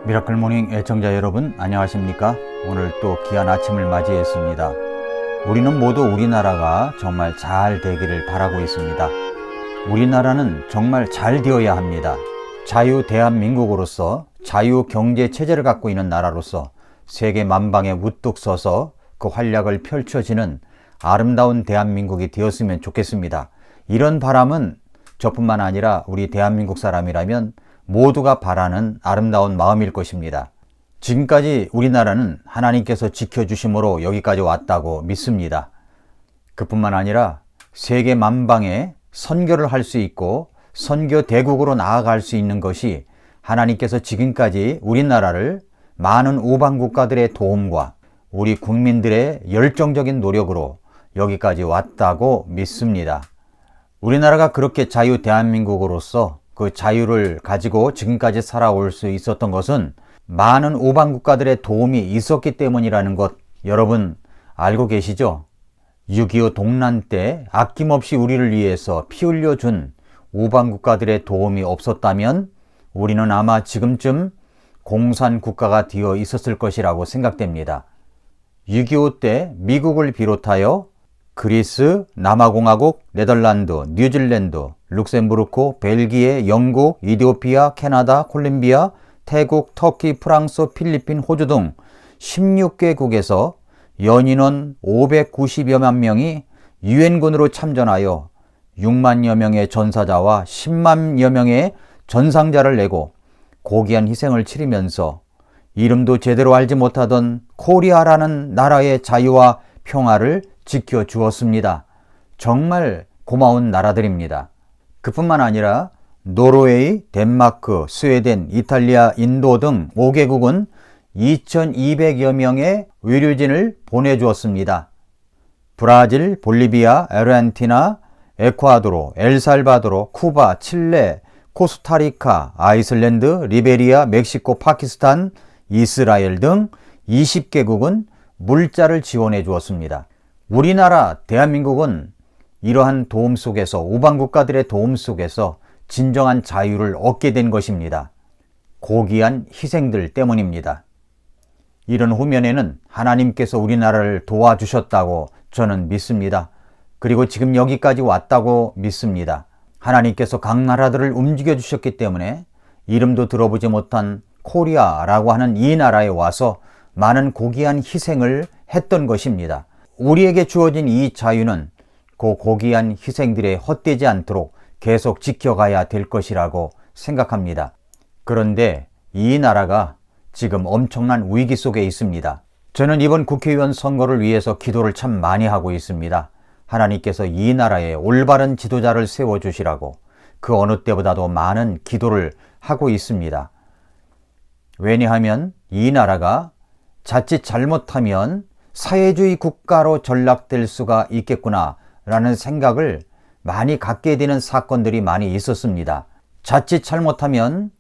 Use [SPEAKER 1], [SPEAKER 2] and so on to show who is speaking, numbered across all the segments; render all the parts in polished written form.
[SPEAKER 1] 미라클 모닝 애청자 여러분 안녕하십니까? 오늘 또 귀한 아침을 맞이했습니다. 우리는 모두 우리나라가 정말 잘 되기를 바라고 있습니다. 우리나라는 정말 잘 되어야 합니다. 자유 대한민국으로서 자유 경제 체제를 갖고 있는 나라로서 세계 만방에 우뚝 서서 그 활약을 펼쳐지는 아름다운 대한민국이 되었으면 좋겠습니다. 이런 바람은 저뿐만 아니라 우리 대한민국 사람이라면 모두가 바라는 아름다운 마음일 것입니다. 지금까지 우리나라는 하나님께서 지켜주심으로 여기까지 왔다고 믿습니다. 그뿐만 아니라 세계 만방에 선교를 할 수 있고 선교 대국으로 나아갈 수 있는 것이 하나님께서 지금까지 우리나라를 많은 우방 국가들의 도움과 우리 국민들의 열정적인 노력으로 여기까지 왔다고 믿습니다. 우리나라가 그렇게 자유 대한민국으로서 그 자유를 가지고 지금까지 살아올 수 있었던 것은 많은 우방 국가들의 도움이 있었기 때문이라는 것 여러분 알고 계시죠? 6.25 동란 때 아낌없이 우리를 위해서 피 흘려준 우방 국가들의 도움이 없었다면 우리는 아마 지금쯤 공산 국가가 되어 있었을 것이라고 생각됩니다. 6.25 때 미국을 비롯하여 그리스, 남아공화국, 네덜란드, 뉴질랜드, 룩셈부르크, 벨기에, 영국, 이디오피아, 캐나다, 콜롬비아, 태국, 터키, 프랑스, 필리핀, 호주 등 16개국에서 연인원 590여만 명이 유엔군으로 참전하여 6만여 명의 전사자와 10만여 명의 전상자를 내고 고귀한 희생을 치르면서 이름도 제대로 알지 못하던 코리아라는 나라의 자유와 평화를 지켜주었습니다. 정말 고마운 나라들입니다. 그뿐만 아니라 노르웨이, 덴마크, 스웨덴, 이탈리아, 인도 등 5개국은 2200여 명의 의료진을 보내주었습니다. 브라질, 볼리비아, 아르헨티나, 에콰도르, 엘살바도르, 쿠바, 칠레, 코스타리카, 아이슬란드, 리베리아, 멕시코, 파키스탄, 이스라엘 등 20개국은 물자를 지원해 주었습니다. 우리나라 대한민국은 이러한 도움 속에서 우방 국가들의 도움 속에서 진정한 자유를 얻게 된 것입니다. 고귀한 희생들 때문입니다. 이런 후면에는 하나님께서 우리나라를 도와주셨다고 저는 믿습니다. 그리고 지금 여기까지 왔다고 믿습니다. 하나님께서 각 나라들을 움직여 주셨기 때문에 이름도 들어보지 못한 코리아라고 하는 이 나라에 와서 많은 고귀한 희생을 했던 것입니다. 우리에게 주어진 이 자유는 그 고귀한 희생들에 헛되지 않도록 계속 지켜가야 될 것이라고 생각합니다. 그런데 이 나라가 지금 엄청난 위기 속에 있습니다. 저는 이번 국회의원 선거를 위해서 기도를 참 많이 하고 있습니다. 하나님께서 이 나라에 올바른 지도자를 세워주시라고 그 어느 때보다도 많은 기도를 하고 있습니다. 왜냐하면 이 나라가 자칫 잘못하면 사회주의 국가로 전락될 수가 있겠구나 라는 생각을 많이 갖게 되는 사건들이 많이 있었습니다. 자칫 잘못하면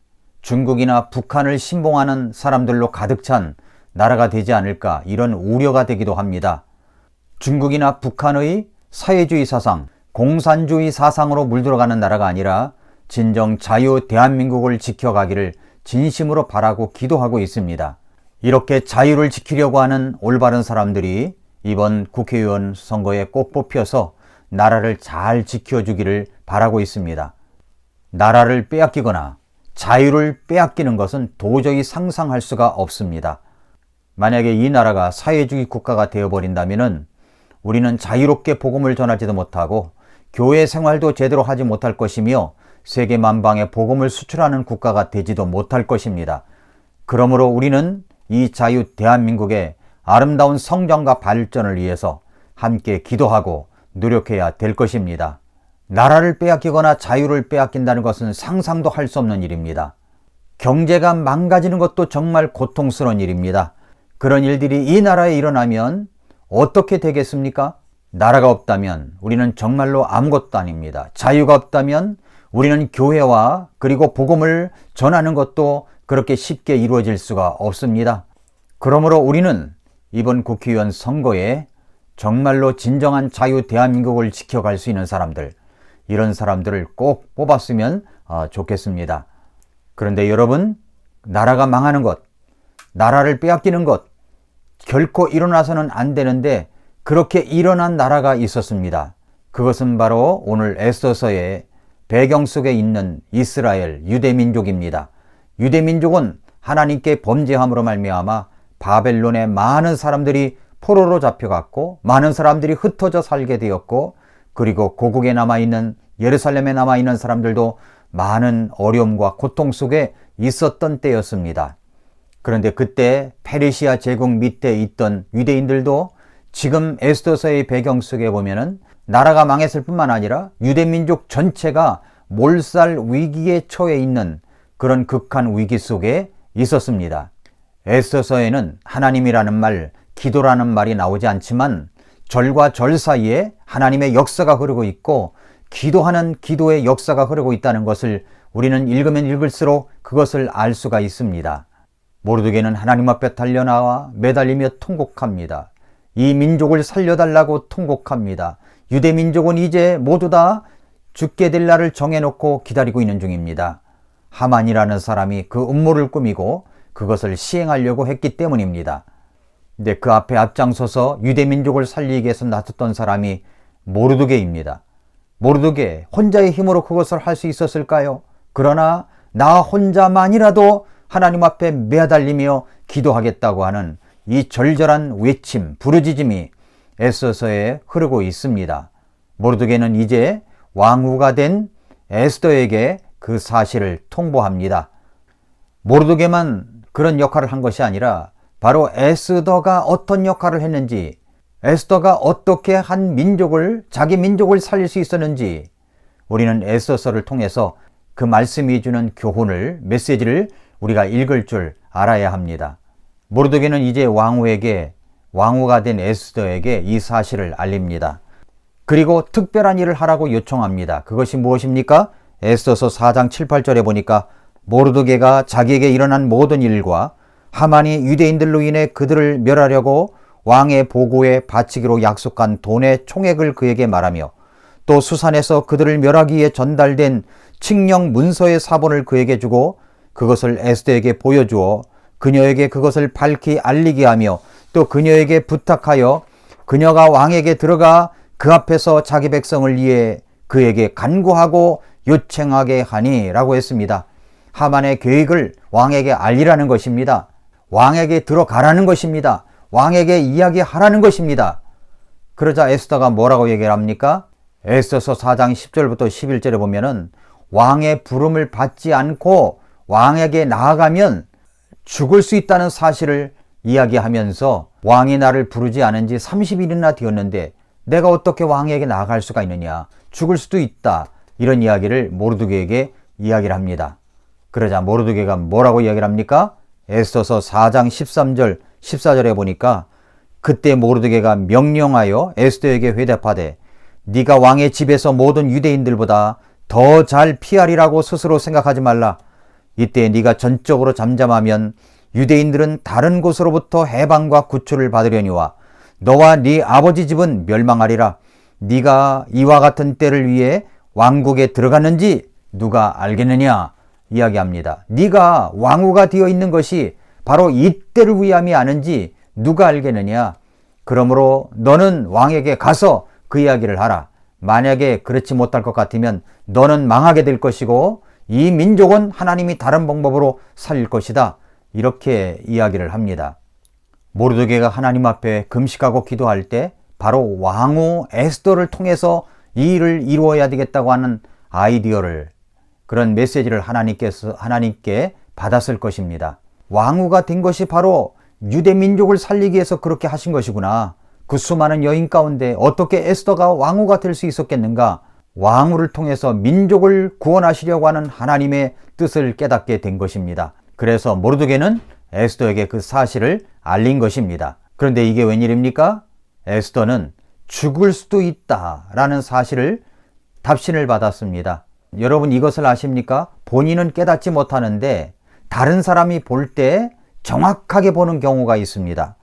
[SPEAKER 1] 중국이나 북한을 신봉하는 사람들로 가득 찬 나라가 되지 않을까 이런 우려가 되기도 합니다. 중국이나 북한의 사회주의 사상, 공산주의 사상으로 물들어가는 나라가 아니라 진정 자유 대한민국을 지켜가기를 진심으로 바라고 기도하고 있습니다. 이렇게 자유를 지키려고 하는 올바른 사람들이 이번 국회의원 선거에 꼭 뽑혀서 나라를 잘 지켜주기를 바라고 있습니다. 나라를 빼앗기거나 자유를 빼앗기는 것은 도저히 상상할 수가 없습니다. 만약에 이 나라가 사회주의 국가가 되어버린다면 우리는 자유롭게 복음을 전하지도 못하고 교회 생활도 제대로 하지 못할 것이며 세계 만방에 복음을 수출하는 국가가 되지도 못할 것입니다. 그러므로 우리는 이 자유 대한민국의 아름다운 성장과 발전을 위해서 함께 기도하고 노력해야 될 것입니다. 나라를 빼앗기거나 자유를 빼앗긴다는 것은 상상도 할 수 없는 일입니다. 경제가 망가지는 것도 정말 고통스러운 일입니다. 그런 일들이 이 나라에 일어나면 어떻게 되겠습니까? 나라가 없다면 우리는 정말로 아무것도 아닙니다. 자유가 없다면 우리는 교회와 그리고 복음을 전하는 것도 그렇게 쉽게 이루어질 수가 없습니다. 그러므로 우리는 이번 국회의원 선거에 정말로 진정한 자유 대한민국을 지켜갈 수 있는 사람들, 이런 사람들을 꼭 뽑았으면 좋겠습니다. 그런데 여러분, 나라가 망하는 것, 나라를 빼앗기는 것, 결코 일어나서는 안 되는데 그렇게 일어난 나라가 있었습니다. 그것은 바로 오늘 에스더서의 배경 속에 있는 이스라엘 유대민족입니다. 유대민족은 하나님께 범죄함으로 말미암아 바벨론에 많은 사람들이 포로로 잡혀갔고 많은 사람들이 흩어져 살게 되었고 그리고 고국에 남아있는 예루살렘에 남아있는 사람들도 많은 어려움과 고통 속에 있었던 때였습니다. 그런데 그때 페르시아 제국 밑에 있던 유대인들도 지금 에스더서의 배경 속에 보면은 나라가 망했을 뿐만 아니라 유대민족 전체가 몰살 위기에 처해 있는 그런 극한 위기 속에 있었습니다. 에스더서에는 하나님이라는 말, 기도라는 말이 나오지 않지만 절과 절 사이에 하나님의 역사가 흐르고 있고 기도하는 기도의 역사가 흐르고 있다는 것을 우리는 읽으면 읽을수록 그것을 알 수가 있습니다. 모르드게는 하나님 앞에 달려나와 매달리며 통곡합니다. 이 민족을 살려달라고 통곡합니다. 유대민족은 이제 모두 다 죽게 될 날을 정해놓고 기다리고 있는 중입니다. 하만이라는 사람이 그 음모를 꾸미고 그것을 시행하려고 했기 때문입니다. 근데 그 앞에 앞장서서 유대민족을 살리기 위해서 나섰던 사람이 모르드게입니다. 모르드게 혼자의 힘으로 그것을 할 수 있었을까요? 그러나 나 혼자만이라도 하나님 앞에 매달리며 기도하겠다고 하는 이 절절한 외침, 부르짖음이 에스더서에 흐르고 있습니다. 모르드게는 이제 왕후가 된 에스더에게 그 사실을 통보합니다. 모르드게만 그런 역할을 한 것이 아니라 바로 에스더가 어떤 역할을 했는지, 에스더가 어떻게 한 민족을, 자기 민족을 살릴 수 있었는지 우리는 에스더서를 통해서 그 말씀이 주는 교훈을, 메시지를 우리가 읽을 줄 알아야 합니다. 모르드게는 이제 왕후가 된 에스더에게 이 사실을 알립니다. 그리고 특별한 일을 하라고 요청합니다. 그것이 무엇입니까? 에스더서 4장 7, 8절에 보니까 모르드게가 자기에게 일어난 모든 일과 하만이 유대인들로 인해 그들을 멸하려고 왕의 보고에 바치기로 약속한 돈의 총액을 그에게 말하며 또 수산에서 그들을 멸하기 위해 전달된 칙령 문서의 사본을 그에게 주고 그것을 에스더에게 보여주어 그녀에게 그것을 밝히 알리게 하며 또 그녀에게 부탁하여 그녀가 왕에게 들어가 그 앞에서 자기 백성을 위해 그에게 간구하고 요청하게 하니 라고 했습니다. 하만의 계획을 왕에게 알리라는 것입니다. 왕에게 들어가라는 것입니다. 왕에게 이야기하라는 것입니다. 그러자 에스더가 뭐라고 얘기를 합니까? 에스더서 4장 10절부터 11절에 보면은 왕의 부름을 받지 않고 왕에게 나아가면 죽을 수 있다는 사실을 이야기하면서 왕이 나를 부르지 않은 지 30일이나 되었는데 내가 어떻게 왕에게 나아갈 수가 있느냐, 죽을 수도 있다, 이런 이야기를 모르드게에게 이야기를 합니다. 그러자 모르드게가 뭐라고 이야기를 합니까? 에스더서 4장 13절 14절에 보니까 그때 모르드게가 명령하여 에스더에게 회답하되 네가 왕의 집에서 모든 유대인들보다 더 잘 피하리라고 스스로 생각하지 말라. 이때 네가 전적으로 잠잠하면 유대인들은 다른 곳으로부터 해방과 구출을 받으려니와 너와 네 아버지 집은 멸망하리라. 네가 이와 같은 때를 위해 왕국에 들어갔는지 누가 알겠느냐 이야기합니다. 네가 왕후가 되어 있는 것이 바로 이때를 위함이 아는지 누가 알겠느냐. 그러므로 너는 왕에게 가서 그 이야기를 하라. 만약에 그렇지 못할 것 같으면 너는 망하게 될 것이고 이 민족은 하나님이 다른 방법으로 살릴 것이다. 이렇게 이야기를 합니다. 모르드게가 하나님 앞에 금식하고 기도할 때 바로 왕후 에스더를 통해서 이 일을 이루어야 되겠다고 하는 아이디어를, 그런 메시지를 하나님께 받았을 것입니다. 왕후가 된 것이 바로 유대 민족을 살리기 위해서 그렇게 하신 것이구나. 그 수많은 여인 가운데 어떻게 에스더가 왕후가 될 수 있었겠는가? 왕후를 통해서 민족을 구원하시려고 하는 하나님의 뜻을 깨닫게 된 것입니다. 그래서 모르드게는 에스더에게 그 사실을 알린 것입니다. 그런데 이게 웬일입니까? 에스더는 죽을 수도 있다라는 사실을 답신을 받았습니다. 여러분 이것을 아십니까? 본인은 깨닫지 못하는데 다른 사람이 볼 때 정확하게 보는 경우가 있습니다.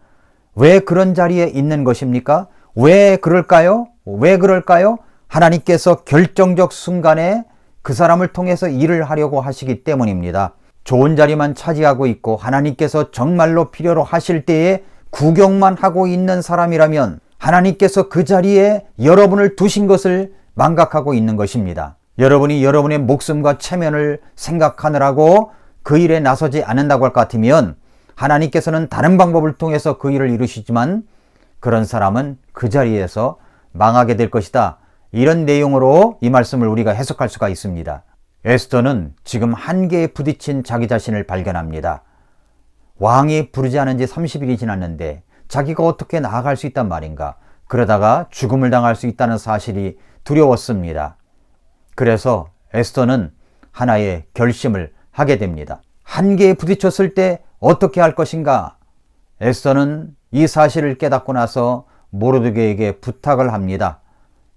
[SPEAKER 1] 왜 그런 자리에 있는 것입니까? 왜 그럴까요? 왜 그럴까요? 하나님께서 결정적 순간에 그 사람을 통해서 일을 하려고 하시기 때문입니다. 좋은 자리만 차지하고 있고 하나님께서 정말로 필요로 하실 때에 구경만 하고 있는 사람이라면 하나님께서 그 자리에 여러분을 두신 것을 망각하고 있는 것입니다. 여러분이 여러분의 목숨과 체면을 생각하느라고 그 일에 나서지 않는다고 할 것 같으면 하나님께서는 다른 방법을 통해서 그 일을 이루시지만 그런 사람은 그 자리에서 망하게 될 것이다. 이런 내용으로 이 말씀을 우리가 해석할 수가 있습니다. 에스더는 지금 한계에 부딪힌 자기 자신을 발견합니다. 왕이 부르지 않은 지 30일이 지났는데 자기가 어떻게 나아갈 수 있단 말인가. 그러다가 죽음을 당할 수 있다는 사실이 두려웠습니다. 그래서 에스더는 하나의 결심을 하게 됩니다. 한계에 부딪혔을 때 어떻게 할 것인가? 에스더는 이 사실을 깨닫고 나서 모르드게에게 부탁을 합니다.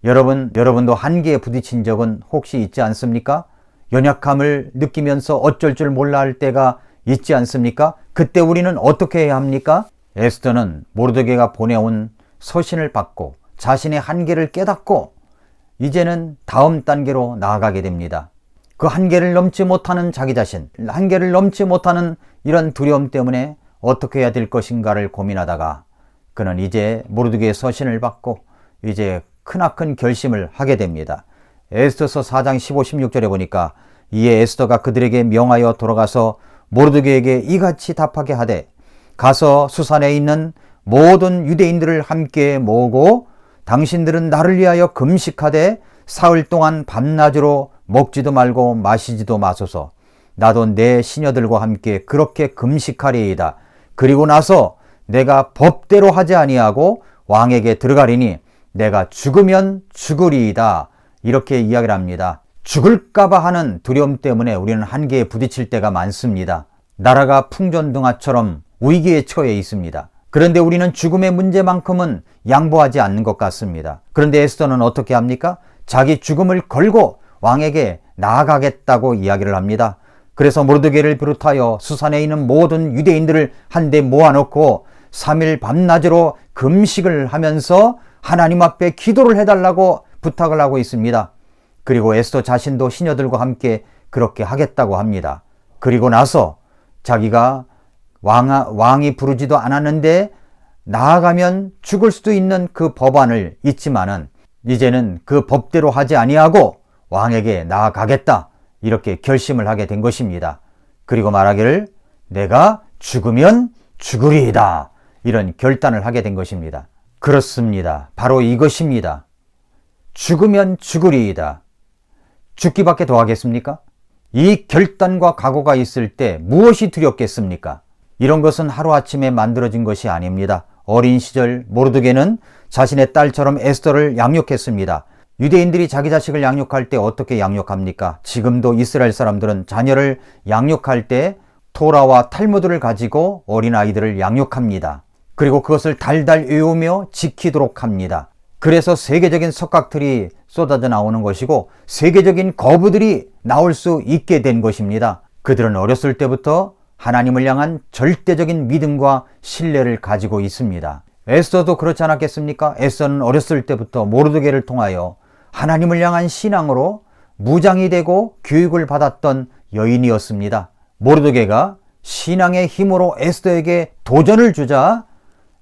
[SPEAKER 1] 여러분도 한계에 부딪힌 적은 혹시 있지 않습니까? 연약함을 느끼면서 어쩔 줄 몰라 할 때가 있지 않습니까? 그때 우리는 어떻게 해야 합니까? 에스더는 모르드게가 보내온 서신을 받고 자신의 한계를 깨닫고 이제는 다음 단계로 나아가게 됩니다. 그 한계를 넘지 못하는 자기 자신, 한계를 넘지 못하는 이런 두려움 때문에 어떻게 해야 될 것인가를 고민하다가 그는 이제 모르드게의 서신을 받고 이제 크나큰 결심을 하게 됩니다. 에스더서 4장 15, 16절에 보니까 이에 에스더가 그들에게 명하여 돌아가서 모르드게에게 이같이 답하게 하되 가서 수산에 있는 모든 유대인들을 함께 모으고 당신들은 나를 위하여 금식하되 사흘 동안 밤낮으로 먹지도 말고 마시지도 마소서. 나도 내 시녀들과 함께 그렇게 금식하리이다. 그리고 나서 내가 법대로 하지 아니하고 왕에게 들어가리니 내가 죽으면 죽으리이다. 이렇게 이야기를 합니다. 죽을까봐 하는 두려움 때문에 우리는 한계에 부딪힐 때가 많습니다. 나라가 풍전등화처럼 위기에 처해 있습니다. 그런데 우리는 죽음의 문제만큼은 양보하지 않는 것 같습니다. 그런데 에스더는 어떻게 합니까? 자기 죽음을 걸고 왕에게 나아가겠다고 이야기를 합니다. 그래서 모르드게를 비롯하여 수산에 있는 모든 유대인들을 한데 모아놓고 3일 밤낮으로 금식을 하면서 하나님 앞에 기도를 해달라고 부탁을 하고 있습니다. 그리고 에스더 자신도 시녀들과 함께 그렇게 하겠다고 합니다. 그리고 나서 자기가 왕이 부르지도 않았는데 나아가면 죽을 수도 있는 그 법안을 잊지만은 이제는 그 법대로 하지 아니하고 왕에게 나아가겠다. 이렇게 결심을 하게 된 것입니다. 그리고 말하기를 내가 죽으면 죽으리이다. 이런 결단을 하게 된 것입니다. 그렇습니다. 바로 이것입니다. 죽으면 죽으리이다. 죽기밖에 더 하겠습니까? 이 결단과 각오가 있을 때 무엇이 두렵겠습니까? 이런 것은 하루아침에 만들어진 것이 아닙니다. 어린 시절 모르드게는 자신의 딸처럼 에스더를 양육했습니다. 유대인들이 자기 자식을 양육할 때 어떻게 양육합니까? 지금도 이스라엘 사람들은 자녀를 양육할 때 토라와 탈무드를 가지고 어린아이들을 양육합니다. 그리고 그것을 달달 외우며 지키도록 합니다. 그래서 세계적인 석각들이 쏟아져 나오는 것이고 세계적인 거부들이 나올 수 있게 된 것입니다. 그들은 어렸을 때부터 하나님을 향한 절대적인 믿음과 신뢰를 가지고 있습니다. 에스더도 그렇지 않았겠습니까? 에스더는 어렸을 때부터 모르드게를 통하여 하나님을 향한 신앙으로 무장이 되고 교육을 받았던 여인이었습니다. 모르드게가 신앙의 힘으로 에스더에게 도전을 주자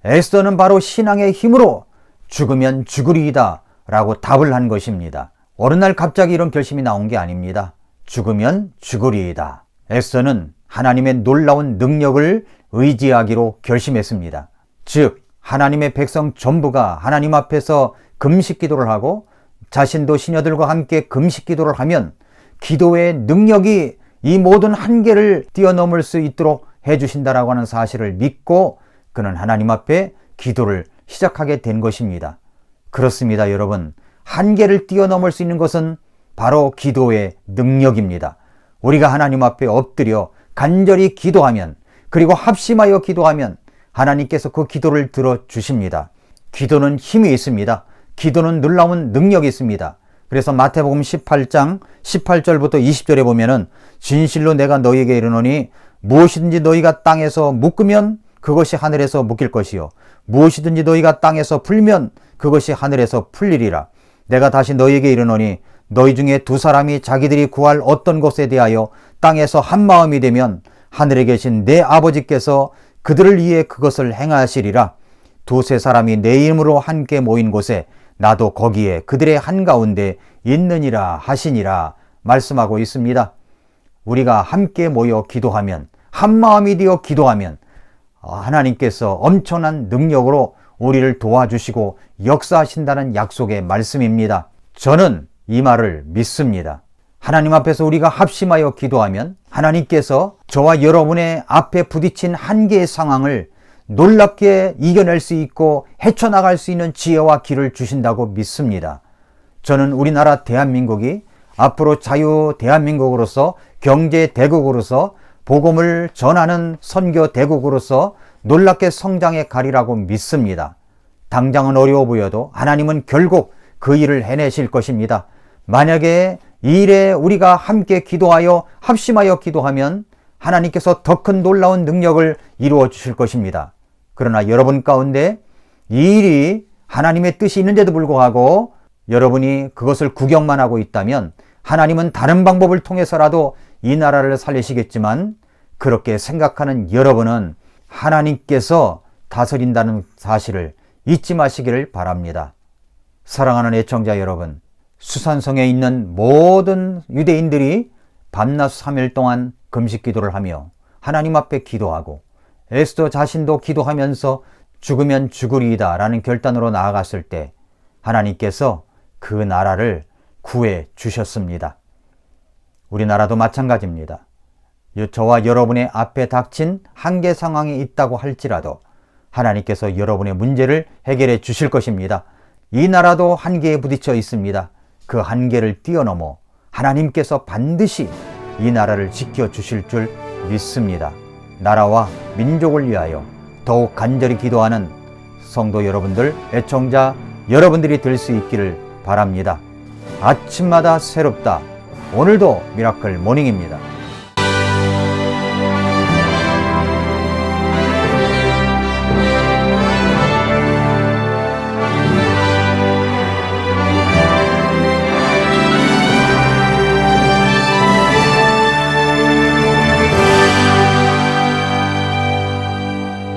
[SPEAKER 1] 에스더는 바로 신앙의 힘으로 죽으면 죽으리이다 라고 답을 한 것입니다. 어느 날 갑자기 이런 결심이 나온 게 아닙니다. 죽으면 죽으리이다. 에스더는 하나님의 놀라운 능력을 의지하기로 결심했습니다. 즉 하나님의 백성 전부가 하나님 앞에서 금식 기도를 하고 자신도 시녀들과 함께 금식 기도를 하면 기도의 능력이 이 모든 한계를 뛰어넘을 수 있도록 해주신다라고 하는 사실을 믿고 그는 하나님 앞에 기도를 시작하게 된 것입니다. 그렇습니다, 여러분. 한계를 뛰어넘을 수 있는 것은 바로 기도의 능력입니다. 우리가 하나님 앞에 엎드려 간절히 기도하면 그리고 합심하여 기도하면 하나님께서 그 기도를 들어주십니다. 기도는 힘이 있습니다. 기도는 놀라운 능력이 있습니다. 그래서 마태복음 18장 18절부터 20절에 보면은 진실로 내가 너희에게 이르노니 무엇이든지 너희가 땅에서 묶으면 그것이 하늘에서 묶일 것이요 무엇이든지 너희가 땅에서 풀면 그것이 하늘에서 풀리리라. 내가 다시 너희에게 이르노니 너희 중에 두 사람이 자기들이 구할 어떤 것에 대하여 땅에서 한 마음이 되면 하늘에 계신 내 아버지께서 그들을 위해 그것을 행하시리라. 두세 사람이 내 이름으로 함께 모인 곳에 나도 거기에 그들의 한가운데 있느니라 하시니라 말씀하고 있습니다. 우리가 함께 모여 기도하면, 한 마음이 되어 기도하면 하나님께서 엄청난 능력으로 우리를 도와주시고 역사하신다는 약속의 말씀입니다. 저는 이 말을 믿습니다. 하나님 앞에서 우리가 합심하여 기도하면 하나님께서 저와 여러분의 앞에 부딪힌 한계의 상황을 놀랍게 이겨낼 수 있고 헤쳐나갈 수 있는 지혜와 길을 주신다고 믿습니다. 저는 우리나라 대한민국이 앞으로 자유 대한민국으로서, 경제 대국으로서, 복음을 전하는 선교 대국으로서 놀랍게 성장해 가리라고 믿습니다. 당장은 어려워 보여도 하나님은 결국 그 일을 해내실 것입니다. 만약에 이 일에 우리가 함께 기도하여 합심하여 기도하면 하나님께서 더 큰 놀라운 능력을 이루어 주실 것입니다. 그러나 여러분 가운데 이 일이 하나님의 뜻이 있는데도 불구하고 여러분이 그것을 구경만 하고 있다면 하나님은 다른 방법을 통해서라도 이 나라를 살리시겠지만, 그렇게 생각하는 여러분은 하나님께서 다스린다는 사실을 잊지 마시기를 바랍니다. 사랑하는 애청자 여러분, 수산성에 있는 모든 유대인들이 밤낮 3일 동안 금식 기도를 하며 하나님 앞에 기도하고 에스더 자신도 기도하면서 죽으면 죽으리이다 라는 결단으로 나아갔을 때 하나님께서 그 나라를 구해 주셨습니다. 우리나라도 마찬가지입니다. 저와 여러분의 앞에 닥친 한계 상황이 있다고 할지라도 하나님께서 여러분의 문제를 해결해 주실 것입니다. 이 나라도 한계에 부딪혀 있습니다. 그 한계를 뛰어넘어 하나님께서 반드시 이 나라를 지켜주실 줄 믿습니다. 나라와 민족을 위하여 더욱 간절히 기도하는 성도 여러분들, 애청자 여러분들이 될 수 있기를 바랍니다. 아침마다 새롭다. 오늘도 미라클 모닝입니다.